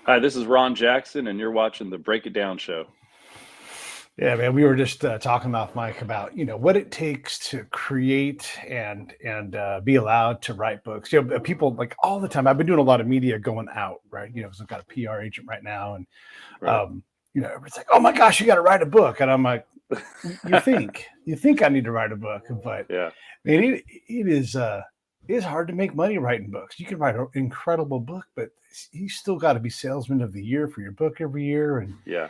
Hi, this is Ron Jackson, and you're watching the Break It Down show. Yeah, man, we were just talking off mic about what it takes to create and be allowed to write books. People like all the time. I've been doing a lot of media going out, right? Because I've got a PR agent right now, and Right. everybody's like, "Oh my gosh, you got to write a book," and I'm like, "You think I need to write a book?" But Yeah, man, it is hard to make money writing books. You can write an incredible book, but you still got to be salesman of the year for your book every year, and yeah.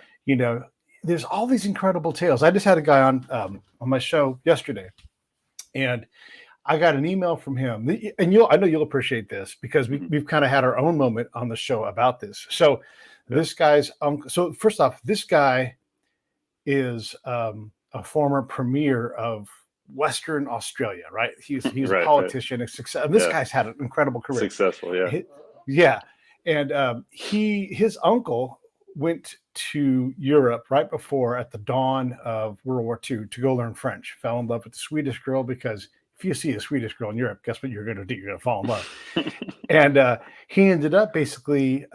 there's all these incredible tales. I just had a guy on my show yesterday, and I got an email from him. And I know you'll appreciate this because we've kind of had our own moment on the show about this. So this guy's so first off, this guy is a former premier of Western Australia, right? He's a Right. politician, a success. And this Yeah. guy's had an incredible career. Successful, yeah. Yeah. And his uncle went to Europe right before, at the dawn of World War II, to go learn French. Fell in love with the Swedish girl, because if you see a Swedish girl in Europe, guess what you're going to do? You're going to fall in love. And he ended up basically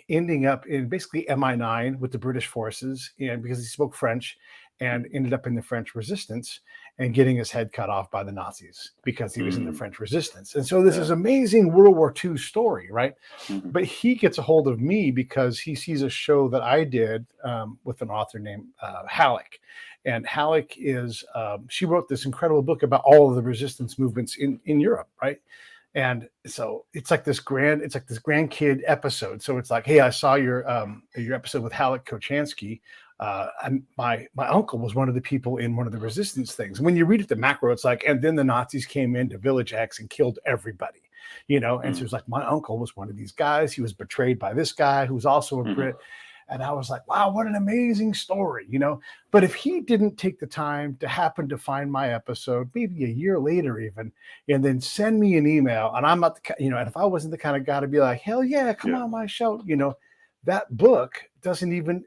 ending up in basically MI9 with the British forces, and because he spoke French, and ended up in the French resistance and getting his head cut off by the Nazis because he was in the French resistance. And so this is amazing World War II story, right? But he gets a hold of me because he sees a show that I did with an author named Halleck. And Halleck is, she wrote this incredible book about all of the resistance movements in Europe, right? And so it's like this grandkid episode. So it's like, hey, I saw your episode with Halleck Kochansky. And my uncle was one of the people in one of the resistance things. When you read it, the macro, it's like, and then the Nazis came into Village X and killed everybody, And so it's like, my uncle was one of these guys. He was betrayed by this guy who's also a Brit. And I was like, wow, what an amazing story, But if he didn't take the time to happen to find my episode, maybe a year later even, and then send me an email, and I'm not, and if I wasn't the kind of guy to be like, hell yeah, come on my show, that book doesn't even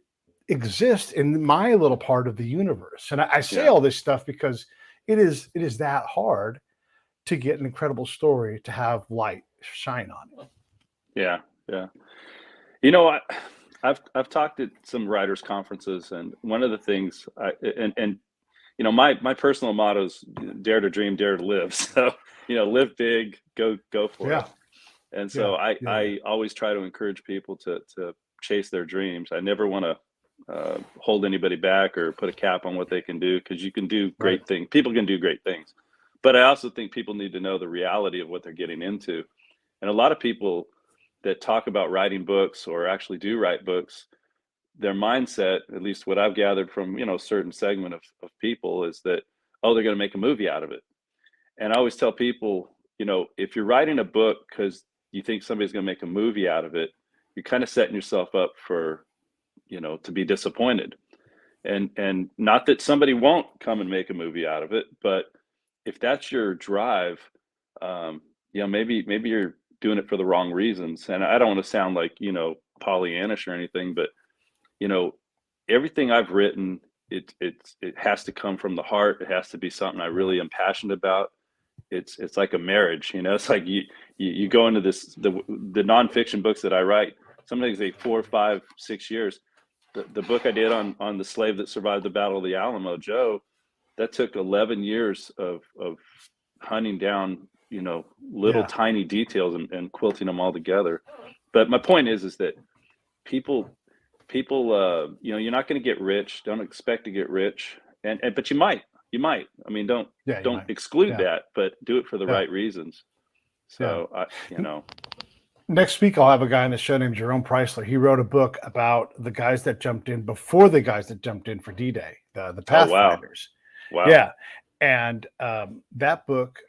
exist in my little part of the universe. And I say all this stuff because it is that hard to get an incredible story to have light shine on it. Yeah. I've talked at some writers' conferences, and one of the things my personal motto is dare to dream, dare to live. So, live big, go for it. And so I always try to encourage people to chase their dreams. I never want to hold anybody back or put a cap on what they can do, because you can do great things. People can do great things. But I also think people need to know the reality of what they're getting into. And a lot of people that talk about writing books or actually do write books, their mindset, at least what I've gathered from, a certain segment of people, is that, oh, they're going to make a movie out of it. And I always tell people, if you're writing a book because you think somebody's going to make a movie out of it, you're kind of setting yourself up for, to be disappointed. And not that somebody won't come and make a movie out of it, but if that's your drive, maybe you're doing it for the wrong reasons. And I don't want to sound like, Pollyannish or anything, but, everything I've written, it has to come from the heart. It has to be something I really am passionate about. It's like a marriage, it's like you go into this, the nonfiction books that I write, sometimes they 4, 5, 6 years. The book I did on the slave that survived the Battle of the Alamo, Joe, that took 11 years of hunting down, little tiny details and quilting them all together. But my point is that people, you're not going to get rich. Don't expect to get rich. But you might, I mean, don't exclude that, but do it for the right reasons. So Next week, I'll have a guy on the show named Jerome Preisler. He wrote a book about the guys that jumped in before the guys that jumped in for D-Day, the Pathfinders. Wow. Yeah. And that book,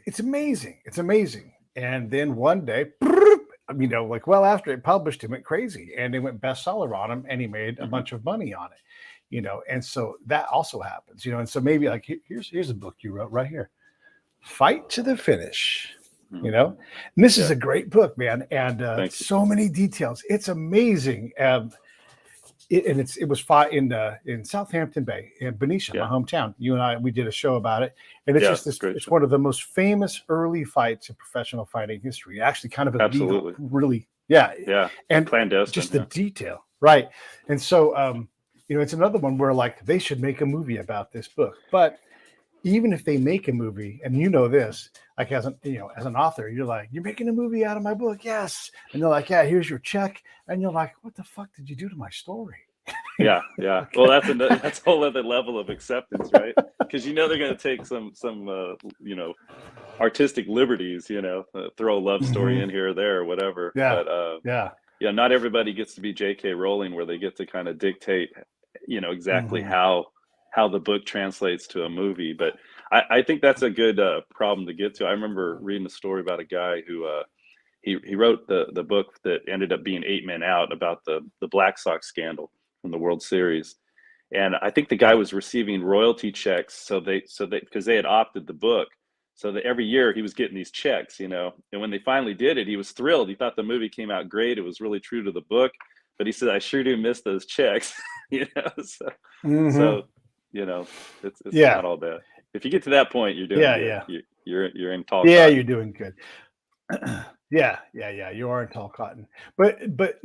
it's amazing. It's amazing. And then one day, after it published, it went crazy, and it went bestseller on him, and he made a bunch of money on it, And so that also happens, And so maybe like, here's a book you wrote right here, Fight to the Finish. And this is a great book, man. And so many details. It's amazing. it was fought in Southampton Bay, in Benicia, my hometown. You and I, we did a show about it, and it's just this. It's one of the most famous early fights in professional fighting history. Actually, kind of illegal, really. Yeah, and clandestine. Just the detail, right? And so, it's another one where like they should make a movie about this book, but even if they make a movie, and this, like as an author, you're like, you're making a movie out of my book, yes, and they're like, yeah, here's your check, and you're like, what the fuck did you do to my story? Yeah. Well, that's a whole other level of acceptance, right? Because they're going to take some artistic liberties, throw a love story in here or there or whatever. But not everybody gets to be J.K. Rowling, where they get to kind of dictate, exactly how the book translates to a movie. But I think that's a good problem to get to. I remember reading a story about a guy who he wrote the book that ended up being 8 Men Out, about the Black Sox scandal from the World Series. And I think the guy was receiving royalty checks, because they had opted the book, so that every year he was getting these checks, and when they finally did it, he was thrilled. He thought the movie came out great. It was really true to the book, but he said, I sure do miss those checks. So it's not all bad. If you get to that point, you're doing good. You're in tall cotton. You're doing good. Yeah, you are in tall cotton. But it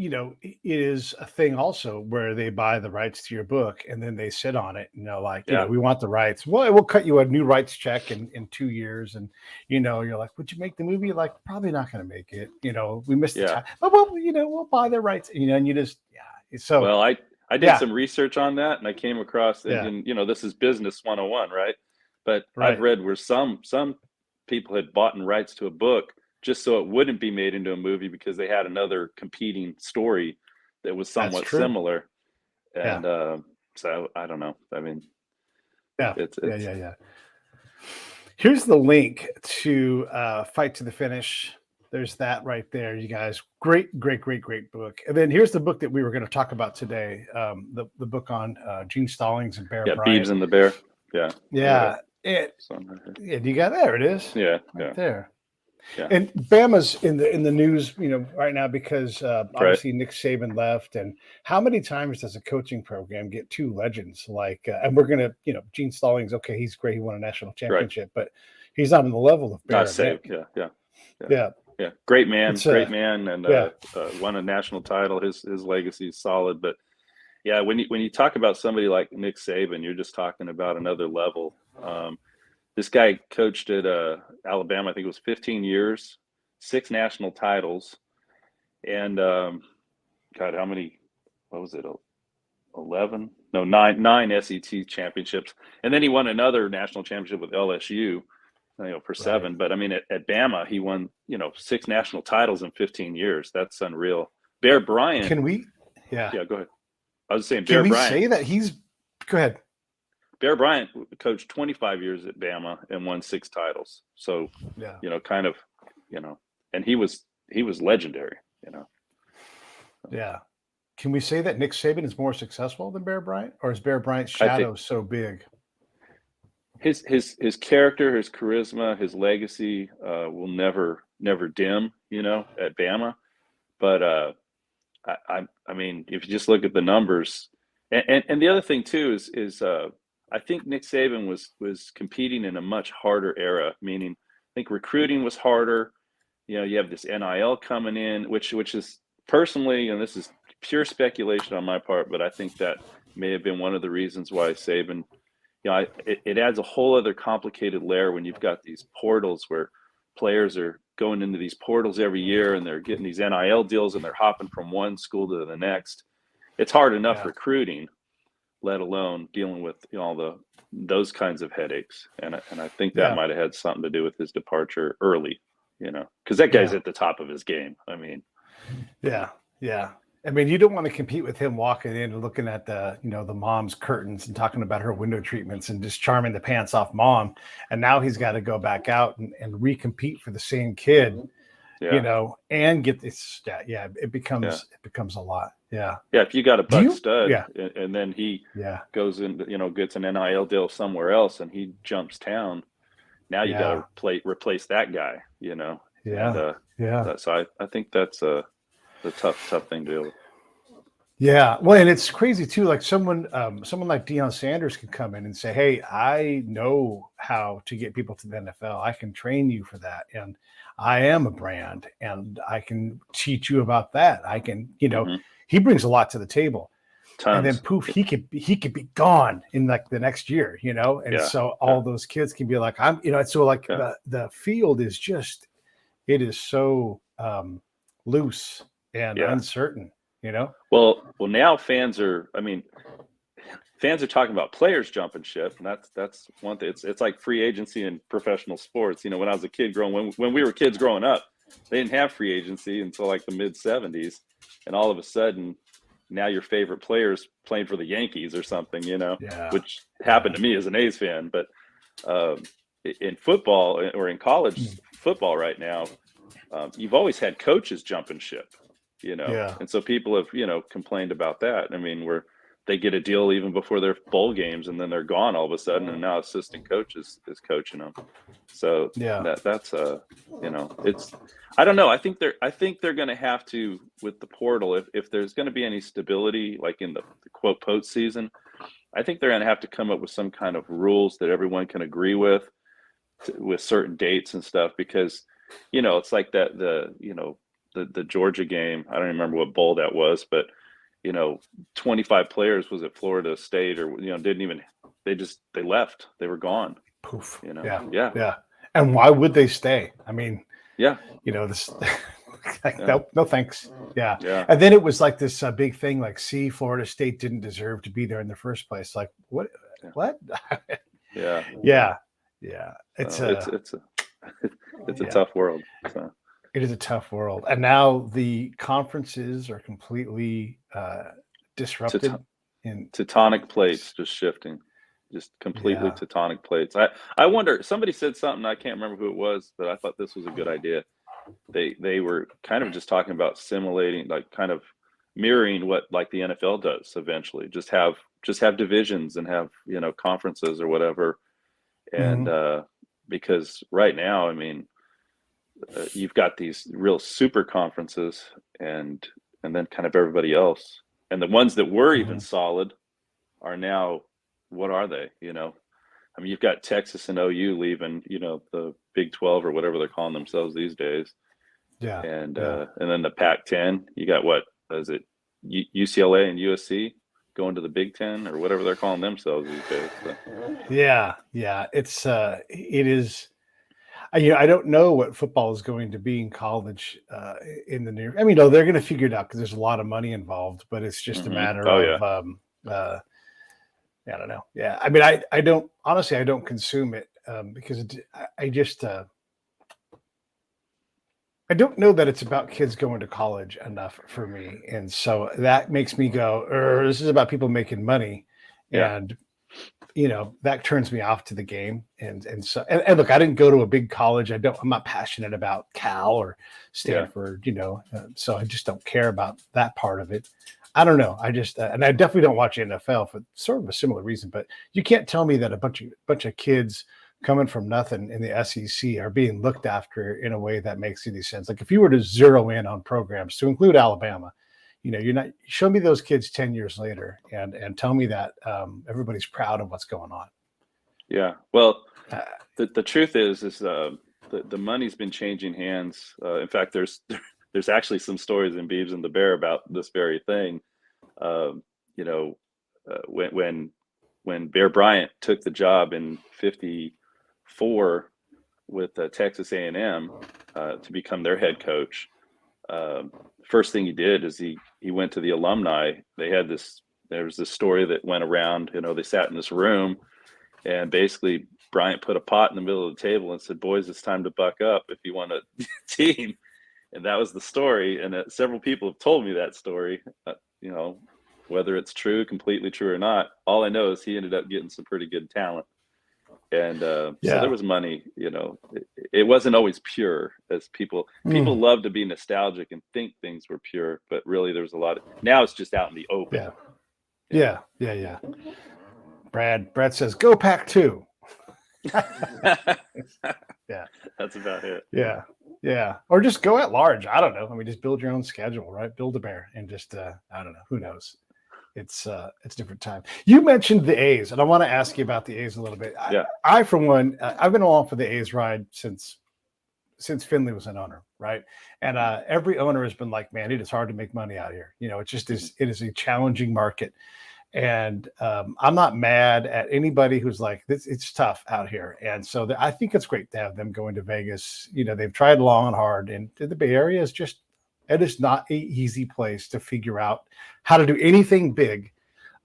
is a thing also where they buy the rights to your book and then they sit on it and they're like, we want the rights. Well, we'll cut you a new rights check in 2 years, and you're like, would you make the movie? Like, probably not going to make it. We missed the time. But we'll buy the rights. And you just so. Well, I did some research on that, and I came across, and this is business 101, right? But I've read where some people had bought rights to a book just so it wouldn't be made into a movie, because they had another competing story that was somewhat similar. And so I don't know. I mean, it's Here's the link to Fight to the Finish. There's that right there, you guys. Great book. And then here's the book that we were going to talk about today. The book on Gene Stallings and Bear Bryant. Bebes and the Bear. Yeah. You got there. It is. Right there. Yeah. And Bama's in the news, right now, because obviously Nick Saban left. And how many times does a coaching program get two legends like? And we're gonna, Gene Stallings. Okay, he's great. He won a national championship, but he's not on the level of Bear. Not safe. Yeah. Great man, and won a national title. His legacy is solid. But when you talk about somebody like Nick Saban, you're just talking about another level. This guy coached at Alabama, I think it was 15 years, 6 national titles, and God, how many? What was it? 11? No, 9 SEC championships, and then he won another national championship with LSU, for 7. But I mean, at Bama, he won 6 national titles in 15 years. That's unreal. Bear Bryant. Can we? Yeah. Go ahead. I was saying, Bear Bryant. Can we say that he's? Go ahead. Bear Bryant coached 25 years at Bama and won 6 titles. So, and he was legendary, Yeah. Can we say that Nick Saban is more successful than Bear Bryant, or is Bear Bryant's shadow so big? His character, his charisma, his legacy will never dim, at Bama. But I mean, if you just look at the numbers, and the other thing too is I think Nick Saban was competing in a much harder era, meaning I think recruiting was harder. You have this NIL coming in, which is personally, and this is pure speculation on my part, but I think that may have been one of the reasons why Saban, it adds a whole other complicated layer when you've got these portals where players are going into these portals every year and they're getting these NIL deals and they're hopping from one school to the next. It's hard enough recruiting, let alone dealing with all those kinds of headaches. And I think that might have had something to do with his departure early, because that guy's at the top of his game. I mean, yeah. I mean, you don't want to compete with him walking in and looking at the mom's curtains and talking about her window treatments and just charming the pants off mom. And now he's got to go back out and recompete for the same kid, and get this. It becomes a lot. Yeah. If you got a buck stud and then he goes in, gets an NIL deal somewhere else and he jumps town, now you got to replace that guy, So I think that's a tough thing to deal with. Yeah, well, and it's crazy too. Like someone like Deion Sanders can come in and say, "Hey, I know how to get people to the NFL. I can train you for that, and I am a brand, and I can teach you about that. I can, Hmm. he brings a lot to the table." And then Tons. poof, he could be gone in like the next year, and Yeah. so Yeah. all those kids can be like, so like Yeah. the field is just, it is so loose and Yeah. uncertain. Well, now fans are. I mean, fans are talking about players jumping ship, and that's one thing. It's like free agency in professional sports. When I was a kid when we were kids growing up, they didn't have free agency until like the mid '70s, and all of a sudden, now your favorite players playing for the Yankees or something. Yeah, Which happened yeah. to me as an A's fan. But um, in football or in college Mm. football right now, you've always had coaches jumping ship. Yeah. And so people have complained about that. I mean, where they get a deal even before their bowl games, and then they're gone all of a sudden, and now assistant coach is coaching them. So Yeah. that's it's, I don't know. I think they're going to have to, with the portal, if there's going to be any stability, like in the quote postseason, I think they're going to have to come up with some kind of rules that everyone can agree with certain dates and stuff, because it's like that the Georgia game. I don't remember what bowl that was, but 25 players was at Florida State, or didn't even, they left. They were gone. Poof. Yeah. Yeah, Yeah. And why would they stay? I mean, yeah, this, like, yeah, no, thanks. Yeah. yeah, And then it was like this big thing, like, see, Florida State didn't deserve to be there in the first place. Like, what? yeah, What? yeah. Yeah. Yeah. It's So it's a it's a yeah, tough world. So it is a tough world. And now the conferences are completely disrupted. In tectonic plates just shifting, just completely Yeah. tectonic plates. I wonder. Somebody said something. I can't remember who it was, but I thought this was a good idea. They were kind of just talking about simulating, like kind of mirroring what like the NFL does eventually. Just have divisions and have conferences or whatever. And Mhm. because right now, I mean, you've got these real super conferences, and then kind of everybody else, and the ones that were even Mhm. solid are now, what are they? I mean, you've got Texas and OU leaving, the Big 12 or whatever they're calling themselves these days, Yeah. and Yeah. then the Pac-10. You got, what is it, UCLA and USC going to the Big 10 or whatever they're calling themselves these days. So, Yeah. Yeah. It is. I don't know what football is going to be in college in the near. I mean, no, they're going to figure it out because there's a lot of money involved. But it's just a matter oh of, yeah, I don't know. Yeah, I mean, I don't, honestly, I don't consume it because I just I don't know that it's about kids going to college enough for me, and so that makes me go, this is about people making money, yeah, and that turns me off to the game. And so, and look, I didn't go to a big college. I'm not passionate about Cal or yeah, Stanford, so I just don't care about that part of it. I don't know. I just and I definitely don't watch NFL for sort of a similar reason. But you can't tell me that a bunch of kids coming from nothing in the SEC are being looked after in a way that makes any sense. Like if you were to zero in on programs to include Alabama, you're not, show me those kids 10 years later and tell me that everybody's proud of what's going on. yeah. Well, Uh, the truth is the money's been changing hands. In fact, there's actually some stories in Beebs and the Bear about this very thing. Um, you know, when Bear Bryant took the job in '54 with Texas A&M to become their head coach, um, first thing he did is he went to the alumni. There was this story that went around. They sat in this room, and basically Bryant put a pot in the middle of the table and said, "Boys, it's time to buck up if you want a team." And that was the story. And several people have told me that story. You know, whether it's true, completely true or not, all I know is he ended up getting some pretty good talent. And so there yeah. was money. It wasn't always pure, as people Mm, love to be nostalgic and think things were pure, but really there's a lot of, now it's just out in the open. yeah. Yeah. Yeah. Yeah. Brad says, go pack two. That's Yeah. about it. Yeah. Yeah, or just go at large. I don't know. I mean, just build your own schedule, right? Build a bear, and just I don't know. Who knows? It's different time. You mentioned the A's, and I want to ask you about the A's a little bit. Yeah. I for one, I've been along for the A's ride since Finley was an owner, right? And every owner has been like, man, it is hard to make money out here. It just is. It is a challenging market. And I'm not mad at anybody who's like, it's tough out here. And so I think it's great to have them going to Vegas. They've tried long and hard, and the Bay Area is just, it is not an easy place to figure out how to do anything big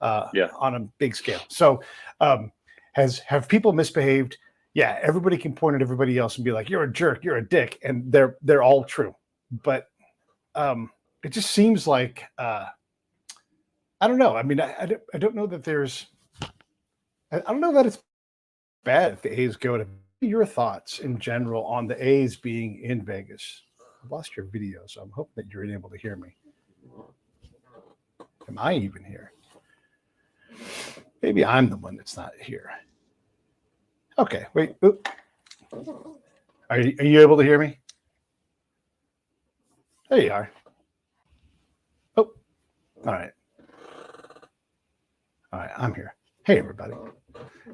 on a big scale. So have people misbehaved? Yeah, everybody can point at everybody else and be like, you're a jerk, you're a dick. And they're all true. But it just seems like, I don't know. I mean, I don't know that I don't know that it's bad if the A's go to. Your thoughts in general on the A's being in Vegas? I've lost your video, so I'm hoping that you're able to hear me. Am I even here? Maybe I'm the one that's not here. Okay, wait. Oop. Are you able to hear me? There you are. Oh, all right. All right, I'm here. Hey, everybody.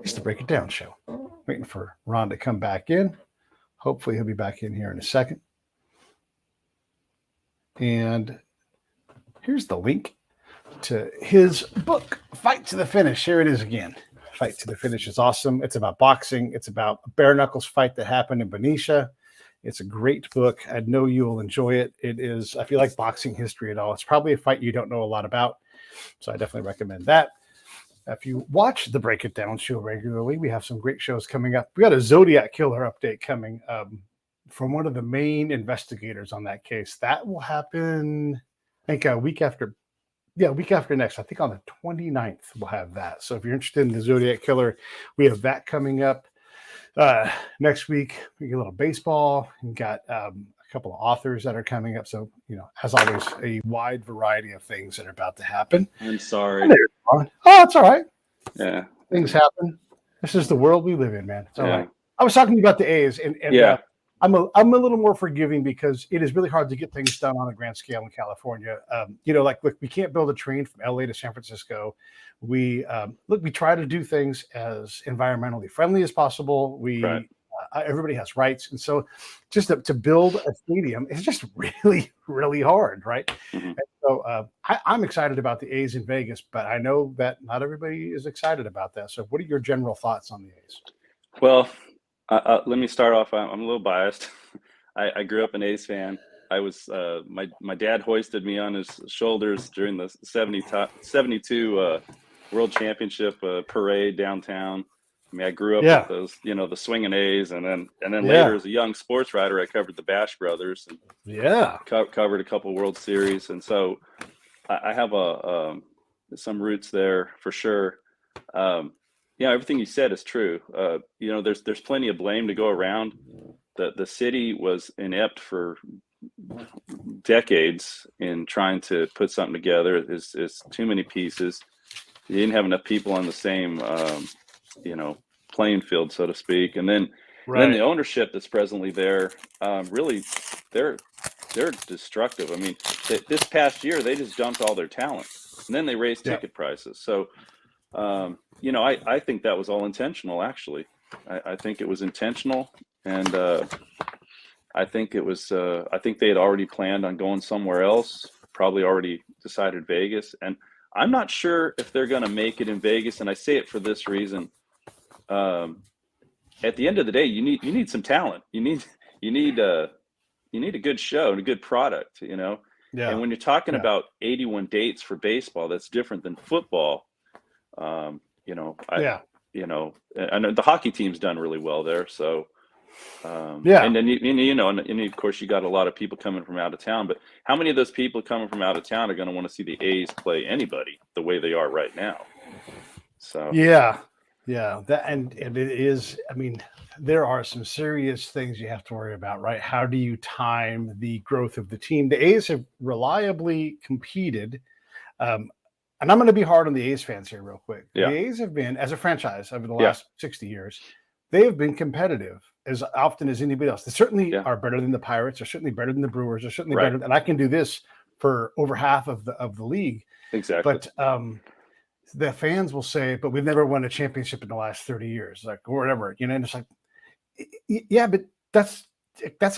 It's the Break It Down show. Waiting for Ron to come back in. Hopefully, he'll be back in here in a second. And here's the link to his book, Fight to the Finish. Here it is again. Fight to the Finish is awesome. It's about boxing. It's about a bare knuckles fight that happened in Benicia. It's a great book. I know you will enjoy it. It is, if you like boxing history at all, it's probably a fight you don't know a lot about. So I definitely recommend that. If you watch the Break It Down show regularly, we have some great shows coming up. We got a Zodiac killer update coming from one of the main investigators on that case. That will happen, I think, a week after next. I think on the 29th we'll have that. So if you're interested in the Zodiac killer, we have that coming up. Next week, we get a little baseball. We got a couple of authors that are coming up. So, as always, a wide variety of things that are about to happen. I'm sorry. Oh, it's all right. Yeah. Things happen. This is the world we live in, man. It's all right. I was talking about the A's, and I'm a little more forgiving because it is really hard to get things done on a grand scale in California. Look, we can't build a train from LA to San Francisco. We try to do things as environmentally friendly as possible. Everybody has rights. And so just to build a stadium is just really, really hard. Right. Mm-hmm. And so I'm excited about the A's in Vegas, but I know that not everybody is excited about that. So what are your general thoughts on the A's? Well, let me start off. I'm a little biased. I grew up an A's fan. I was my dad hoisted me on his shoulders during the 72 World Championship parade downtown. I mean, I grew up with those, the swinging A's, and then later as a young sports writer, I covered the Bash Brothers and covered a couple World Series, and so I have some roots there for sure. Everything you said is true. There's plenty of blame to go around. The city was inept for decades in trying to put something together. There's too many pieces. You didn't have enough people on the same, playing field, so to speak. And then the ownership that's presently there, really, they're destructive. I mean, this past year they just dumped all their talent, and then they raised ticket prices. So, I think that was all intentional. Actually, I think it was intentional, and I think it was. I think they had already planned on going somewhere else. Probably already decided Vegas, and I'm not sure if they're going to make it in Vegas. And I say it for this reason. At the end of the day, you need some talent. You need a good show and a good product, And when you're talking about 81 dates for baseball, that's different than football. I know the hockey team's done really well there. So, and then and of course you got a lot of people coming from out of town, but how many of those people coming from out of town are going to want to see the A's play anybody the way they are right now? So, that and it is. I mean, there are some serious things you have to worry about, right? How do you time the growth of the team? The A's have reliably competed, and I'm going to be hard on the A's fans here real quick. The A's have been, as a franchise over the last 60 years, they have been competitive as often as anybody else. They certainly Yeah. are better than the Pirates. They're certainly better than the Brewers. They're certainly Right. better. And I can do this for over half of the league. Exactly. But the fans will say, but we've never won a championship in the last 30 years, like, or whatever, you know, and it's like, yeah, but that's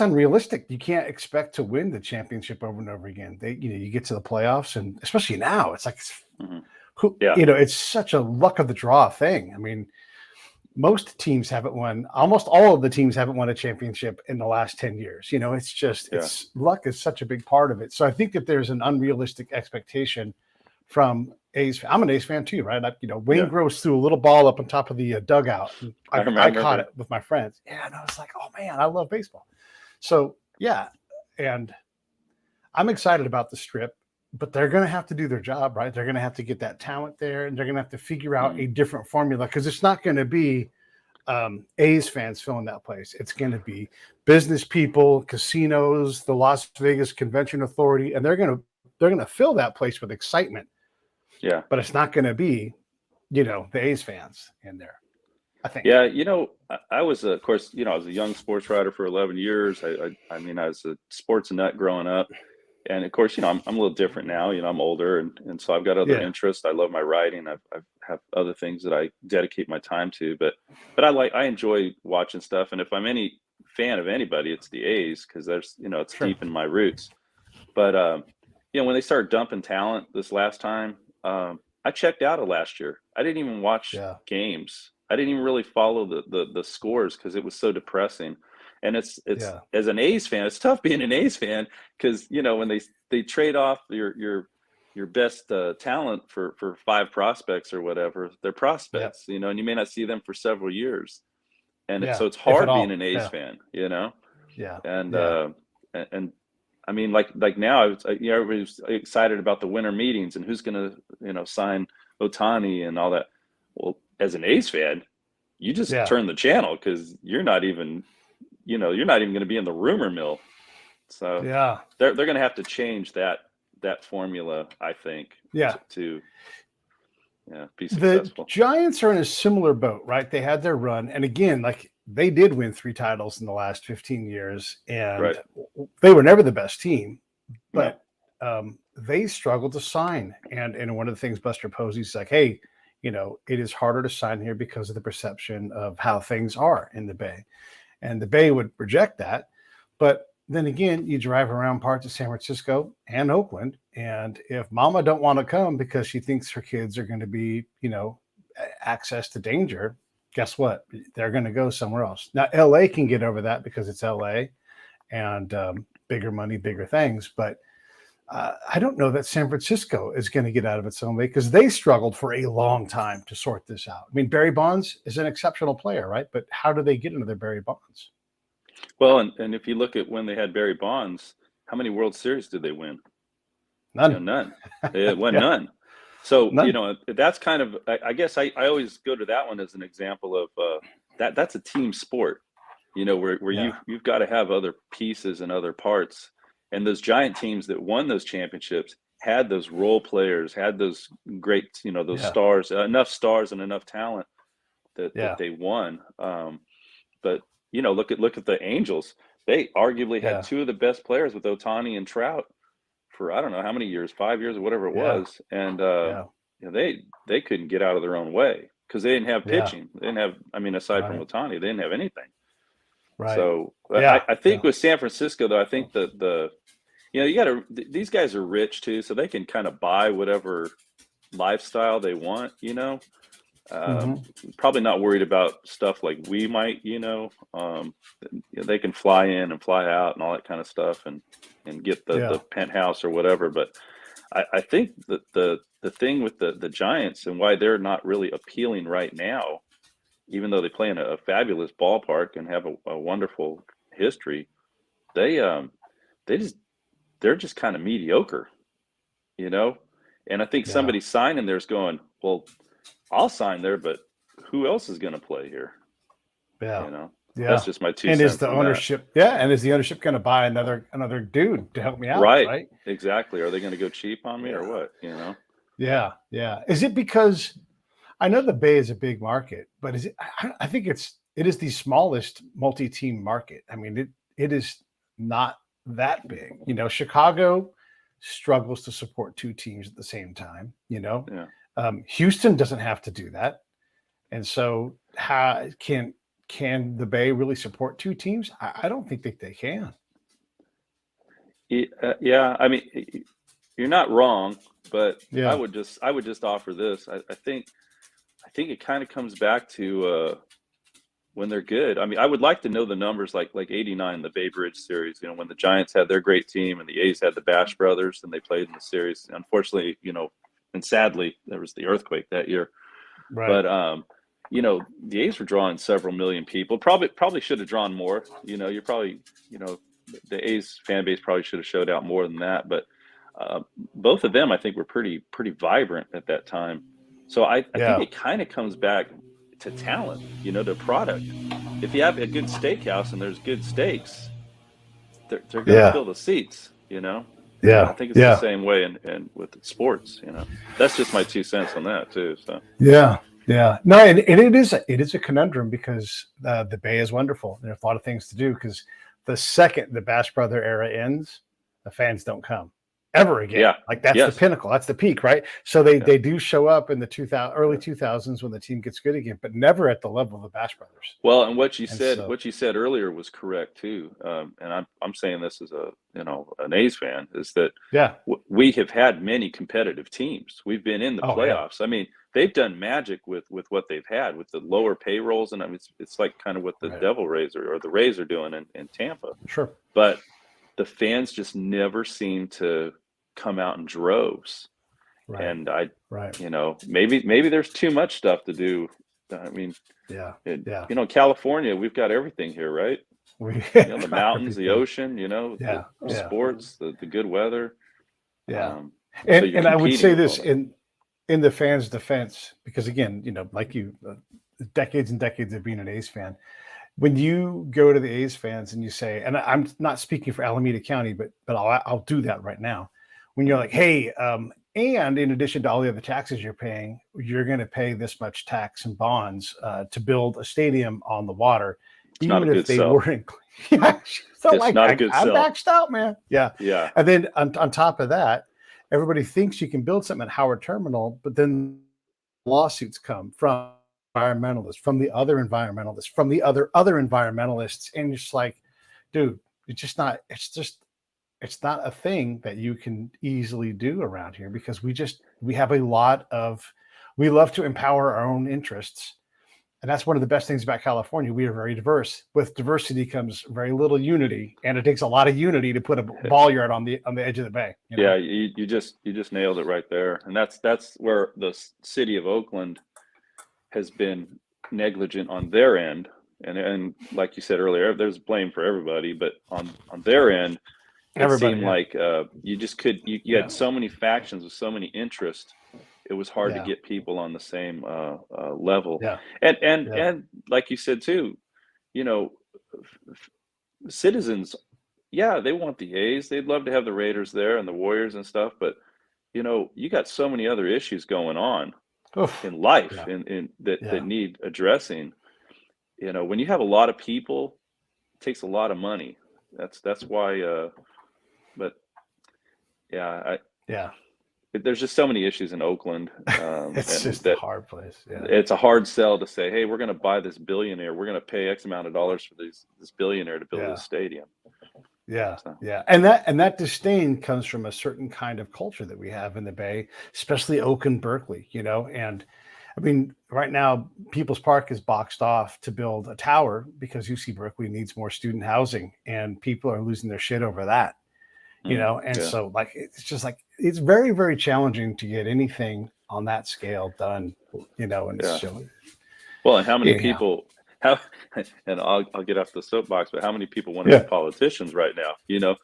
unrealistic. You can't expect to win the championship over and over again. You get to the playoffs, and especially now, it's like, it's such a luck of the draw thing. I mean, most teams haven't won. Almost all of the teams haven't won a championship in the last 10 years. You know, it's just, it's luck is such a big part of it. So I think that there's an unrealistic expectation from A's. I'm an A's fan too, right? Wayne Gross threw a little ball up on top of the dugout. I caught it with my friends. Yeah, and I was like, oh man, I love baseball. So yeah, and I'm excited about the Strip, but they're going to have to do their job, right? They're going to have to get that talent there, and they're going to have to figure out a different formula, because it's not going to be A's fans filling that place. It's going to be business people, casinos, the Las Vegas Convention Authority, and they're going to fill that place with excitement. Yeah, but it's not going to be, the A's fans in there, I think. Yeah, I was, of course, I was a young sports writer for 11 years. I mean, I was a sports nut growing up. And of course, I'm a little different now. I'm older, and so I've got other interests. I love my writing. I have other things that I dedicate my time to. But I enjoy watching stuff. And if I'm any fan of anybody, it's the A's, because there's it's deep in my roots. But when they started dumping talent this last time, I checked out of last year. I didn't even watch games. I didn't even really follow the scores, because it was so depressing. And it's as an A's fan, it's tough being an A's fan, because when they trade off your best talent for 5 prospects or whatever, they're prospects, and you may not see them for several years, and so it's hard being an A's fan, and I mean, like now, everybody's excited about the winter meetings and who's going to sign Ohtani and all that. Well, as an A's fan, you just turn the channel, because you're not even going to be in the rumor mill. So they're going to have to change that formula, I think, to be successful. The Giants are in a similar boat, right? They had their run, and again, they did win 3 titles in the last 15 years, and they were never the best team, but they struggled to sign. And one of the things Buster Posey's like, hey, it is harder to sign here because of the perception of how things are in the Bay. And the Bay would reject that. But then again, you drive around parts of San Francisco and Oakland, and if mama don't want to come because she thinks her kids are going to be, access to danger, guess what? They're going to go somewhere else. Now, LA can get over that because it's LA and bigger money, bigger things. But I don't know that San Francisco is going to get out of its own way, because they struggled for a long time to sort this out. I mean, Barry Bonds is an exceptional player, right? But how do they get into their Barry Bonds? Well, and if you look at when they had Barry Bonds, how many World Series did they win? None. None. They won none. So, that's kind of, I guess I always go to that one as an example of that's a team sport, where you've got to have other pieces and other parts. And those Giant teams that won those championships had those role players, had those great, those stars, enough stars and enough talent that they won. But look at the Angels. They arguably had 2 of the best players with Ohtani and Trout for I don't know how many years, 5 years or whatever it was, and they couldn't get out of their own way, because they didn't have pitching. They didn't have, aside from Ohtani, they didn't have anything. Right. So I think with San Francisco, though, I think that you got to, these guys are rich too, so they can kind of buy whatever lifestyle they want, probably not worried about stuff like we might, they can fly in and fly out and all that kind of stuff, and get the penthouse or whatever. But I think that the thing with the Giants and why they're not really appealing right now, even though they play in a fabulous ballpark and have a wonderful history, they're just kind of mediocre, and I think somebody signing there's going, well, I'll sign there, but who else is going to play here? That's just my 2 cents. And is the ownership and is the ownership going to buy another dude to help me out? Right. Exactly. Are they going to go cheap on me or what? Yeah. Is it because I know the Bay is a big market, but is it? I think it's it is the smallest multi-team market. I mean, it is not that big. You know, Chicago struggles to support two teams at the same time. You know, Houston doesn't have to do that, and so how can the Bay really support two teams? I don't think that they can. Yeah, I mean, you're not wrong, but Yeah. I would just offer this. I think it kind of comes back to when they're good. I mean, I would like to know the numbers like '89, the Bay Bridge series. You know, when the Giants had their great team and the A's had the Bash brothers, and they played in the series. Unfortunately, you know, and sadly, there was the earthquake that year. Right. But you know, the A's were drawing several million people. Probably should have drawn more. You know, the A's fan base probably should have showed out more than that. But both of them, I think, were pretty vibrant at that time. So I think it kind of comes back to talent, you know, to product. If you have a good steakhouse and there's good steaks, they're going to fill the seats, you know. Yeah, I think it's the same way and with sports, you know. That's just my 2 cents on that too. So yeah. No, and it is a conundrum because the Bay is wonderful. There's a lot of things to do because the second the Bash Brother era ends, the fans don't come ever again. Yeah. Like that's the pinnacle. That's the peak, right? So they do show up in the early 2000s when the team gets good again, but never at the level of the Bash Brothers. Well, and what you said earlier was correct too. And I'm saying this as an A's fan, is that we have had many competitive teams. We've been in the playoffs. I mean, they've done magic with what they've had with the lower payrolls, and I mean, it's like kind of what the Devil Rays or the Rays are doing in Tampa. Sure. But the fans just never seem to come out in droves. Right. And you know, maybe there's too much stuff to do. I mean, you know, California, we've got everything here, right? You know, the mountains, the ocean, you know, the sports, the good weather. And I would say this in the fans' defense, because again, you know, like you, decades and decades of being an A's fan, when you go to the A's fans and you say, and I'm not speaking for Alameda County, but I'll do that right now. When you're like, hey, and in addition to all the other taxes you're paying, you're going to pay this much tax and bonds to build a stadium on the water, even if they weren't. So like, I'm maxed out, man. Yeah. And then on top of that, everybody thinks you can build something at Howard Terminal, but then lawsuits come from environmentalists, from the other environmentalists, from the other environmentalists, and you're just like, dude, it's not a thing that you can easily do around here because we have we love to empower our own interests. And that's one of the best things about California. We are very diverse. With diversity comes very little unity, and it takes a lot of unity to put a ball yard on the edge of the bay. You know? Yeah, you just nailed it right there. And that's where the city of Oakland has been negligent on their end. And like you said earlier, there's blame for everybody, but on their end, it seemed like you had so many factions with so many interests. It was hard to get people on the same level. Yeah. And like you said too, you know, citizens, they want the A's. They'd love to have the Raiders there and the Warriors and stuff, but you know, you got so many other issues going on in life that need addressing. You know, when you have a lot of people, it takes a lot of money. That's why there's just so many issues in Oakland. It's just a hard place. Yeah. It's a hard sell to say, hey, we're going to buy this billionaire. We're going to pay X amount of dollars for this billionaire to build this stadium. Yeah. So. Yeah. And that disdain comes from a certain kind of culture that we have in the Bay, especially Oakland, Berkeley, you know, and I mean, right now, People's Park is boxed off to build a tower because UC Berkeley needs more student housing and people are losing their shit over that. You know, and so like it's just like it's very, very challenging to get anything on that scale done, you know, and it's showing. Well, and how many people and I'll get off the soapbox, but how many people want to be politicians right now? You know,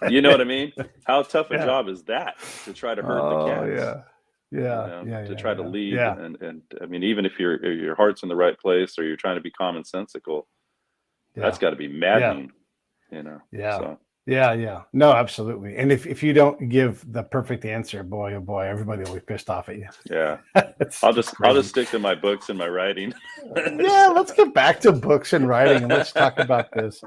you know what I mean? How tough a job is that to try to hurt the cats? To try to lead and I mean, even if your heart's in the right place or you're trying to be commonsensical, that's got to be maddening, you know. So. Yeah, yeah. No, absolutely. And if you don't give the perfect answer, boy, oh boy, everybody will be pissed off at you. Yeah. It's I'll crazy. just stick to my books and my writing. Yeah, let's get back to books and writing and let's talk about this.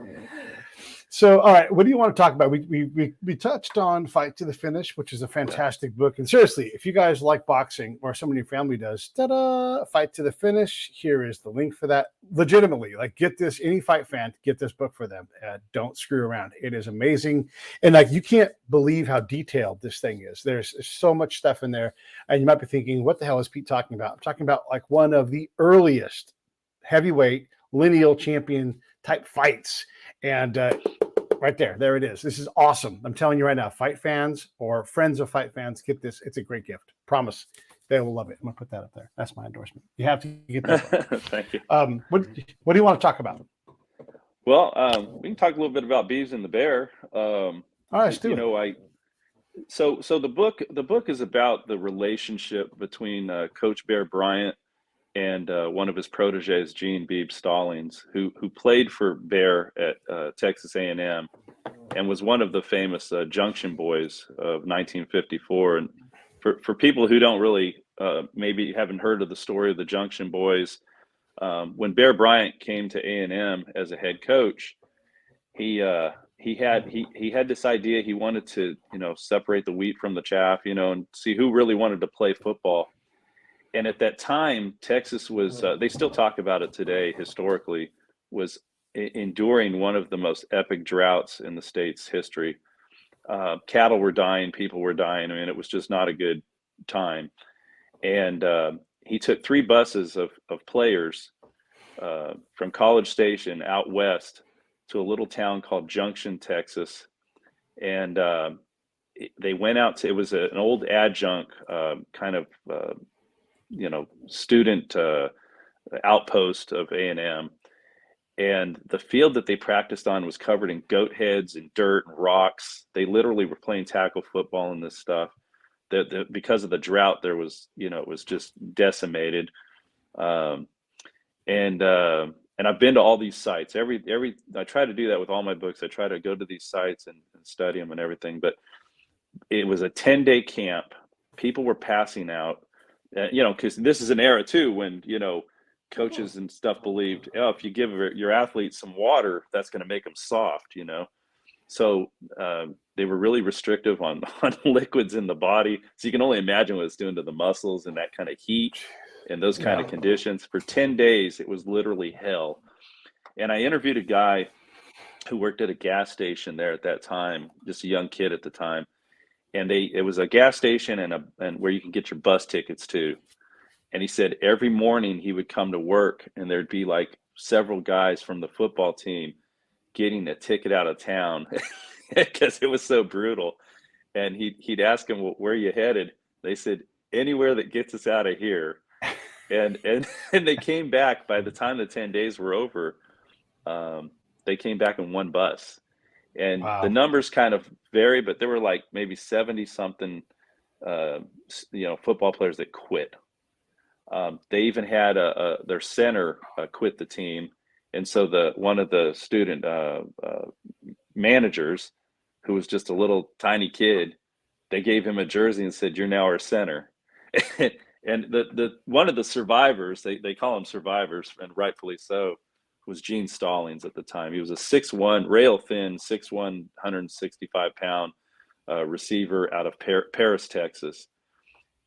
So, all right, what do you want to talk about? We touched on Fight to the Finish, which is a fantastic book. And seriously, if you guys like boxing or someone in your family does, ta-da, Fight to the Finish. Here is the link for that. Legitimately, like get this. Any fight fan, get this book for them. Don't screw around. It is amazing, and like you can't believe how detailed this thing is. There's so much stuff in there, and you might be thinking, "What the hell is Pete talking about?" I'm talking about like one of the earliest heavyweight lineal champion type fights. And right there it is. This is awesome. I'm telling you right now, fight fans or friends of fight fans, get this. It's a great gift. Promise. They will love it. I'm gonna put that up there. That's my endorsement. You have to get that. Thank you. What do you want to talk about? Well, we can talk a little bit about Beaves and the Bear. All right, let's do You it. know, so the book is about the relationship between Coach Bear Bryant and one of his proteges, Gene Beebe Stallings, who played for Bear at Texas A&M and was one of the famous Junction Boys of 1954. And for people who don't really maybe haven't heard of the story of the Junction Boys, when Bear Bryant came to A&M as a head coach, he had this idea. He wanted to separate the wheat from the chaff, and see who really wanted to play football. And at that time, Texas was, they still talk about it today, historically, was enduring one of the most epic droughts in the state's history. Cattle were dying, people were dying. I mean, it was just not a good time. And he took 3 buses of players from College Station out west to a little town called Junction, Texas. And they went out to, it was an old adjunct kind of, student outpost of A&M, and the field that they practiced on was covered in goat heads and dirt and rocks. They literally were playing tackle football in this stuff. Because of the drought, there was, it was just decimated. Um, and I've been to all these sites. I try to do that with all my books. I try to go to these sites and study them and everything. But it was a 10-day camp. People were passing out. Because this is an era too when coaches and stuff believed, if you give your athletes some water, that's going to make them soft. So they were really restrictive on liquids in the body. So you can only imagine what it's doing to the muscles and that kind of heat and those kind of conditions. For 10 days, it was literally hell. And I interviewed a guy who worked at a gas station there at that time, just a young kid at the time. And it was a gas station and where you can get your bus tickets too. And he said every morning he would come to work and there'd be like several guys from the football team getting a ticket out of town because it was so brutal. And he'd ask them, well, where are you headed? They said, anywhere that gets us out of here. And they came back. By the time the 10 days were over, they came back in one bus. And the numbers kind of vary, but there were like maybe 70 something, football players that quit. They even had their center quit the team. And so one of the student managers, who was just a little tiny kid, they gave him a jersey and said, "You're now our center." And the one of the survivors, they call them survivors, and rightfully so, was Gene Stallings at the time. He was a 6'1", rail thin, 6'1", 165-pound receiver out of Paris, Texas,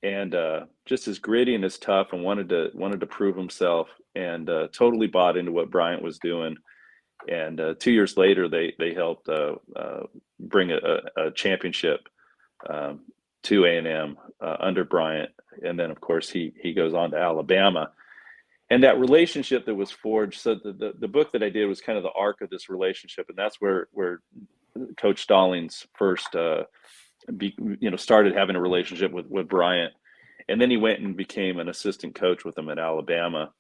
and just as gritty and as tough, and wanted to prove himself, and totally bought into what Bryant was doing. And 2 years later, they helped bring a championship to A&M under Bryant, and then of course he goes on to Alabama. And that relationship that was forged, so the book that I did was kind of the arc of this relationship, and that's where Coach Stallings first started having a relationship with Bryant, and then he went and became an assistant coach with him at Alabama.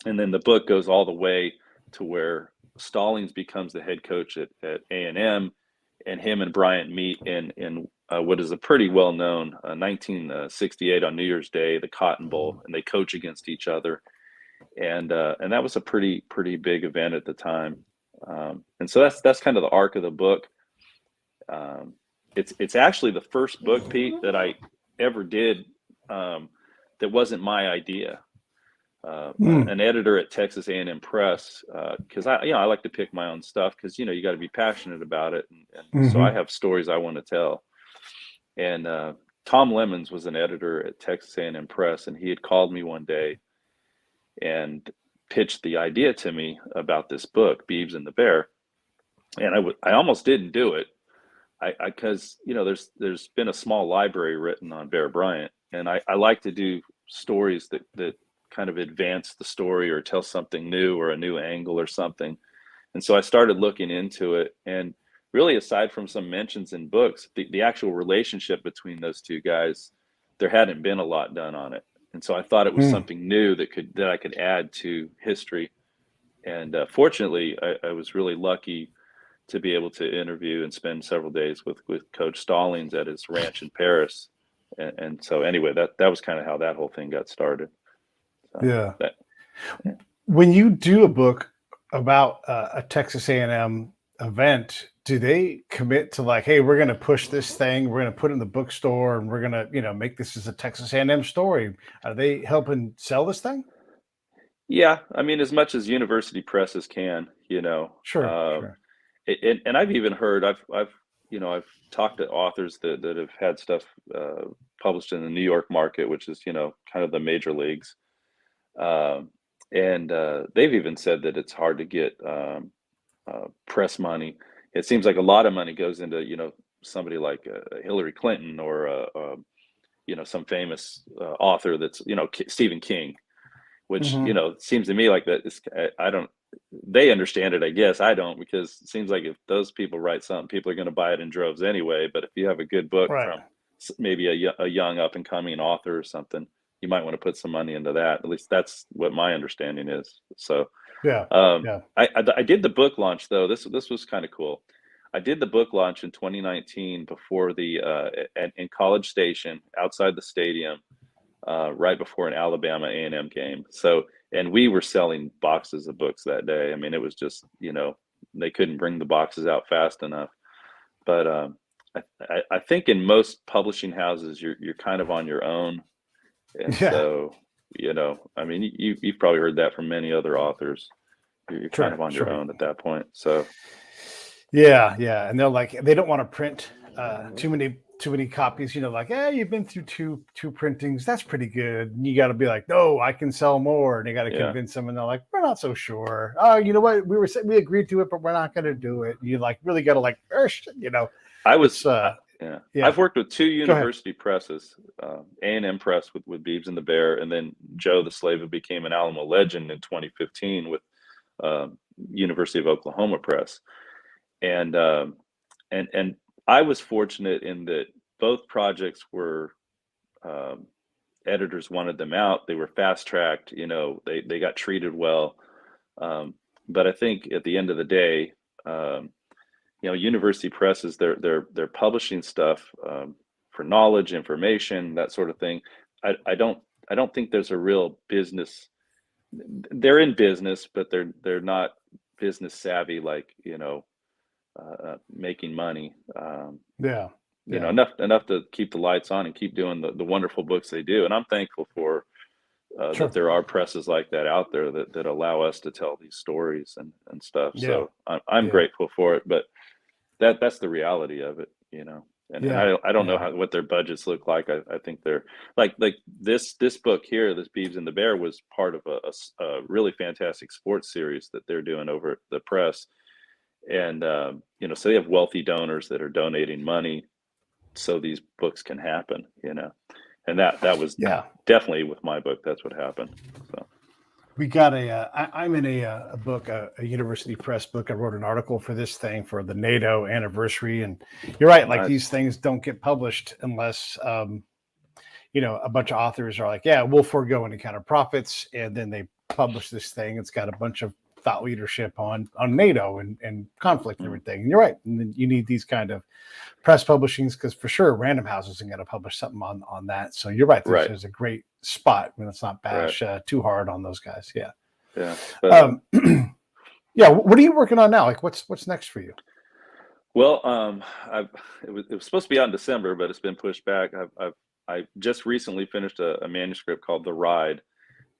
And then the book goes all the way to where Stallings becomes the head coach at A&M, and him and Bryant meet in what is a pretty well-known 1968 on New Year's Day, the Cotton Bowl, and they coach against each other. And that was a pretty big event at the time. And so that's kind of the arc of the book. It's actually the first book, Pete, that I ever did that wasn't my idea. An editor at Texas A&M Press, because I like to pick my own stuff, because you got to be passionate about it, and so I have stories I want to tell. And Tom Lemons was an editor at Texas A&M Press, and he had called me one day and pitched the idea to me about this book, Bebes and the Bear, and I almost didn't do it, because there's been a small library written on Bear Bryant, and I like to do stories that kind of advance the story or tell something new or a new angle or something. And so I started looking into it, and really, aside from some mentions in books, the actual relationship between those two guys, there hadn't been a lot done on it. And so I thought it was something new that I could add to history. And fortunately, I was really lucky to be able to interview and spend several days with Coach Stallings at his ranch in Paris. And so anyway, that was kind of how that whole thing got started. So When you do a book about a Texas A&M event, do they commit to like, hey, we're going to push this thing, we're going to put it in the bookstore, and we're going to make this as a Texas A&M story? Are they helping sell this thing? Yeah, I mean, as much as university presses can, Sure. And I've even heard, I've talked to authors that have had stuff published in the New York market, which is kind of the major leagues, and they've even said that it's hard to get press money. It seems like a lot of money goes into somebody like Hillary Clinton or some famous author that's Stephen King, which seems to me like that is, I don't, they understand it, I guess. I don't, because it seems like if those people write something, people are going to buy it in droves anyway. But if you have a good book from maybe a young up and coming author or something, you might want to put some money into that. At least that's what my understanding is. So I did the book launch though. This was kind of cool. I did the book launch in 2019 before in College Station outside the stadium, right before an Alabama A&M game. So, and we were selling boxes of books that day. I mean, it was just, they couldn't bring the boxes out fast enough. But I think in most publishing houses, you're kind of on your own. And so, I mean, you've probably heard that from many other authors. You're kind of on your own at that point. So, yeah. And they're like, they don't want to print too many copies, like, you've been through two printings. That's pretty good. And you got to be like, no, I can sell more. And you got to convince them. And they're like, we're not so sure. Oh, you know what? We agreed to it, but we're not going to do it. And you like really got to I've worked with two university presses, A&M Press with Bebes and the Bear, and then Joe the Slave, who became an Alamo legend in 2015 with University of Oklahoma Press. And I was fortunate in that both projects were, editors wanted them out. They were fast tracked, they got treated well. But I think at the end of the day, university presses, they're publishing stuff for knowledge, information, that sort of thing. I don't think there's a real business. They're in business, but they're not business savvy, like, making money. Enough to keep the lights on and keep doing the wonderful books they do. And I'm thankful for that there are presses like that out there that allow us to tell these stories and stuff. So I'm grateful for it, but that's the reality of it, And I don't know what their budgets look like. I think they're like this book here, this Bebes and the Bear, was part of a really fantastic sports series that they're doing over at the press. And, so they have wealthy donors that are donating money so these books can happen, and that was definitely with my book. That's what happened. So we got I'm in a book, a university press book. I wrote an article for this thing for the NATO anniversary. And you're right. Like these things don't get published unless, a bunch of authors are like, we'll forego any kind of profits. And then they publish this thing. It's got a bunch of thought leadership on NATO and conflict and everything. And you're right. And then you need these kind of press publishings, because for sure Random House isn't going to publish something on that. So you're right. There's a great spot. I mean, let's not bash too hard on those guys. But, what are you working on now? Like what's next for you? Well, it was supposed to be out in December, but it's been pushed back. I just recently finished a manuscript called The Ride,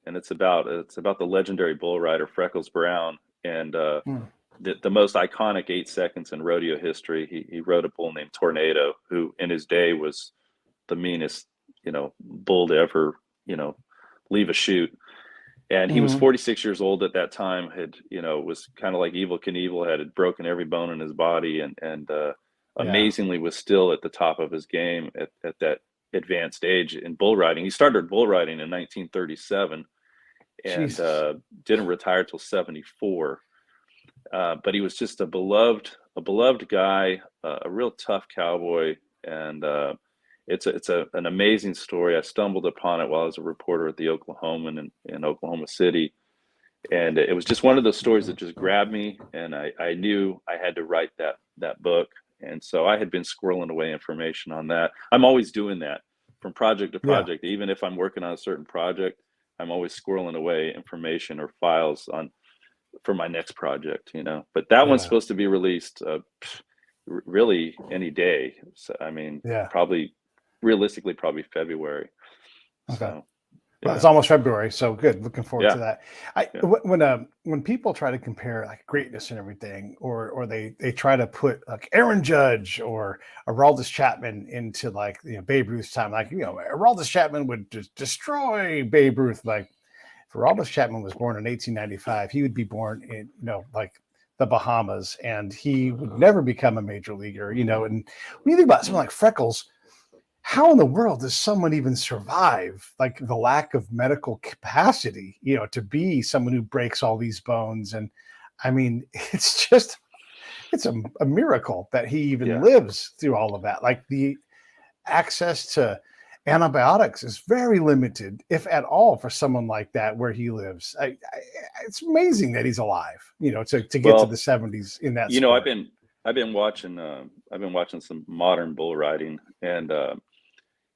and it's about the legendary bull rider Freckles Brown, and Hmm. the most iconic 8 seconds in rodeo history. He rode a bull named Tornado, who in his day was the meanest, bull to ever, leave a chute. And he was Hmm. 46 years old at that time. Was kind of like Evil Knievel, had broken every bone in his body, and Yeah. amazingly was still at the top of his game at that advanced age in bull riding. He started bull riding in 1937 and Jesus. didn't retire till 74. But he was just a beloved guy, a real tough cowboy, and an amazing story. I stumbled upon it while I was a reporter at the Oklahoman in Oklahoma City, and it was just one of those stories that just grabbed me, and I knew I had to write that book, and so I had been squirreling away information on that. I'm always doing that from project to Yeah. project, even if I'm working on a certain project. I'm always squirreling away information or files on for my next project, But that one's Yeah. supposed to be released really any day. So, I mean, Yeah. probably realistically, probably February. Okay. So, Well, it's yeah, almost February, so good. Looking forward to yeah, that. yeah, When people try to compare like greatness and everything, or they try to put like Aaron Judge or Aroldis Chapman into like Babe Ruth's time, like Aroldis Chapman would just destroy Babe Ruth. Like if Aroldis Chapman was born in 1895, he would be born in like the Bahamas, and he would never become a major leaguer. And when you think about someone like Freckles, how in the world does someone even survive like the lack of medical capacity to be someone who breaks all these bones? And I mean, it's a miracle that he even yeah. lives through all of that. Like the access to antibiotics is very limited, if at all, for someone like that where he lives. It's amazing that he's alive to get to the Well, 70s in that I've sport. been watching some modern bull riding, and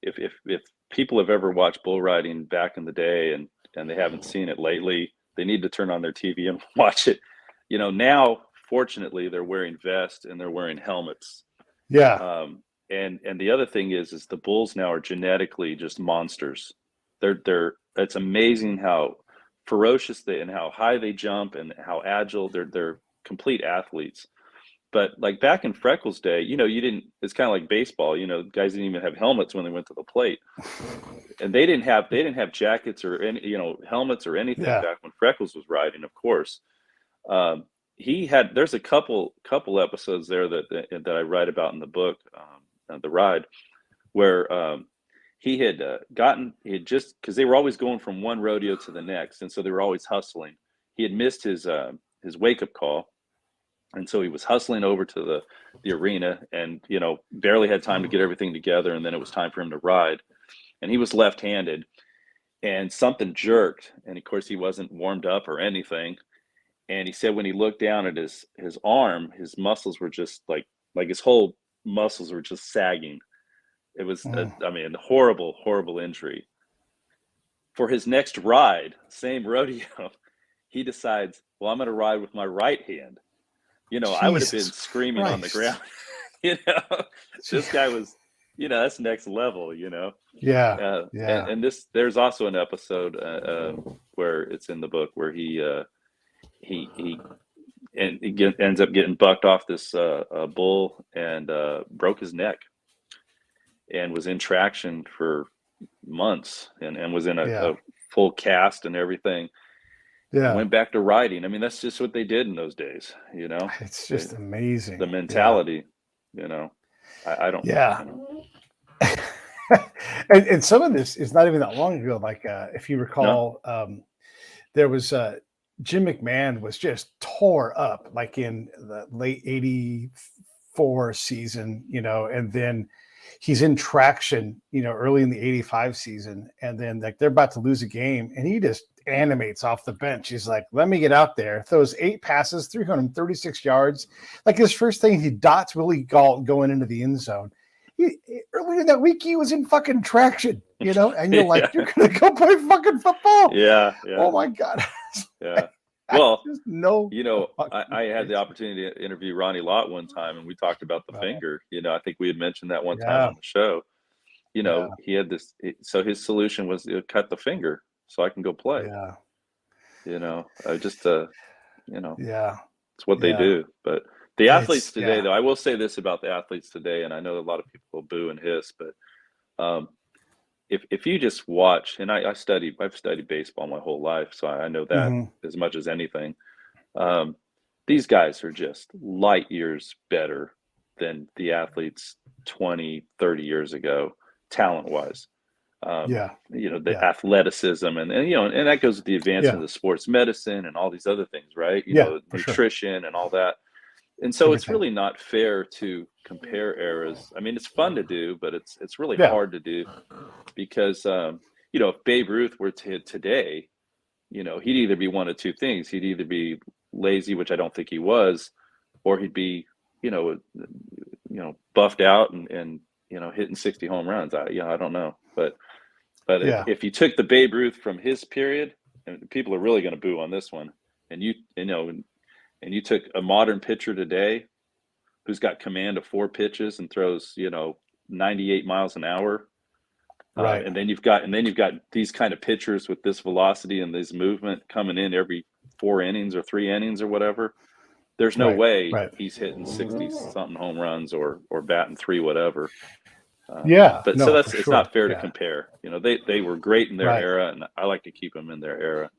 if people have ever watched bull riding back in the day and they haven't seen it lately, they need to turn on their TV and watch it. Now, fortunately, they're wearing vests and they're wearing helmets. Yeah. And the other thing is the bulls now are genetically just monsters. It's amazing how ferocious they and how high they jump and how agile. They're complete athletes. But like back in Freckles' day, you didn't. It's kind of like baseball. Guys didn't even have helmets when they went to the plate, and they didn't have jackets or any helmets or anything Yeah. back when Freckles was riding. Of course, there's a couple episodes there that I write about in the book, The Ride, where he had just because they were always going from one rodeo to the next, and so they were always hustling. He had missed his wake up call, and so he was hustling over to the arena, and barely had time to get everything together, and then it was time for him to ride, and he was left-handed, and something jerked, and of course he wasn't warmed up or anything. And he said when he looked down at his arm, his muscles were just like his whole muscles were just sagging. It was Mm. I mean, horrible injury. For his next ride, same rodeo, he decides, well, I'm going to ride with my right hand. I would have been Jesus screaming on the ground. Christ. you know, this guy was, that's next level. Yeah. And, Yeah. and there's also an episode where it's in the book where he ends up getting bucked off this bull and broke his neck and was in traction for months and was in Yeah. a full cast and everything and Yeah. went back to riding. I mean, that's just what they did in those days, It's they, just the amazing. Yeah. mentality, you know, I don't, Yeah. And some of this is not even that long ago. Like if you no, recall, there was Jim McMahon was just tore up like in the late '84 season, and then he's in traction, early in the '85 season, and then like they're about to lose a game, and he just animates off the bench. He's like, "Let me get out there." Throws 8 passes, 336 yards. Like his first thing, he dots Willie Galt going into the end zone. Earlier that week, he was in fucking traction, and you're like, yeah, "You're gonna go play fucking football." yeah, yeah, Oh my god. yeah. Well, Just no I fucking had the reason. opportunity to interview Ronnie Lott one time, and we talked about the finger. I think we had mentioned that one time Yeah, on the show. yeah, He had this, so his solution was to cut the finger so I can go play. yeah, I just, yeah, it's what they yeah. do. But the athletes It's today, though, I will say this about the athletes today, and I know a lot of people will boo and hiss, but um, if you just watch, and I've studied baseball my whole life, so I know that mhm. as much as anything. Um, these guys are just light years better than the athletes 20, 30 years ago, talent wise. Yeah, The yeah, athleticism and that goes with the advancement yeah, of sports medicine and all these other things, right? yeah, for sure. Nutrition and all that. And so it's Everything. really not fair to compare eras. I mean, it's fun to do, but it's really Yeah, hard to do because if Babe Ruth were to hit today, he'd either be one of two things. He'd either be lazy, which I don't think he was, or he'd be, buffed out and hitting 60 home runs. I don't know, but if yeah, if you took the Babe Ruth from his period, and people are really going to boo on this one, and you took a modern pitcher today who's got command of four pitches and throws 98 miles an hour. right, And then you've got these kind of pitchers with this velocity and this movement coming in every 4 innings or 3 innings or whatever. There's no right, way right. he's hitting 60 something home runs or batting three, whatever. Yeah, But so no, for it's sure. not fair to Yeah, compare. They were great in their right. era, and I like to keep them in their era.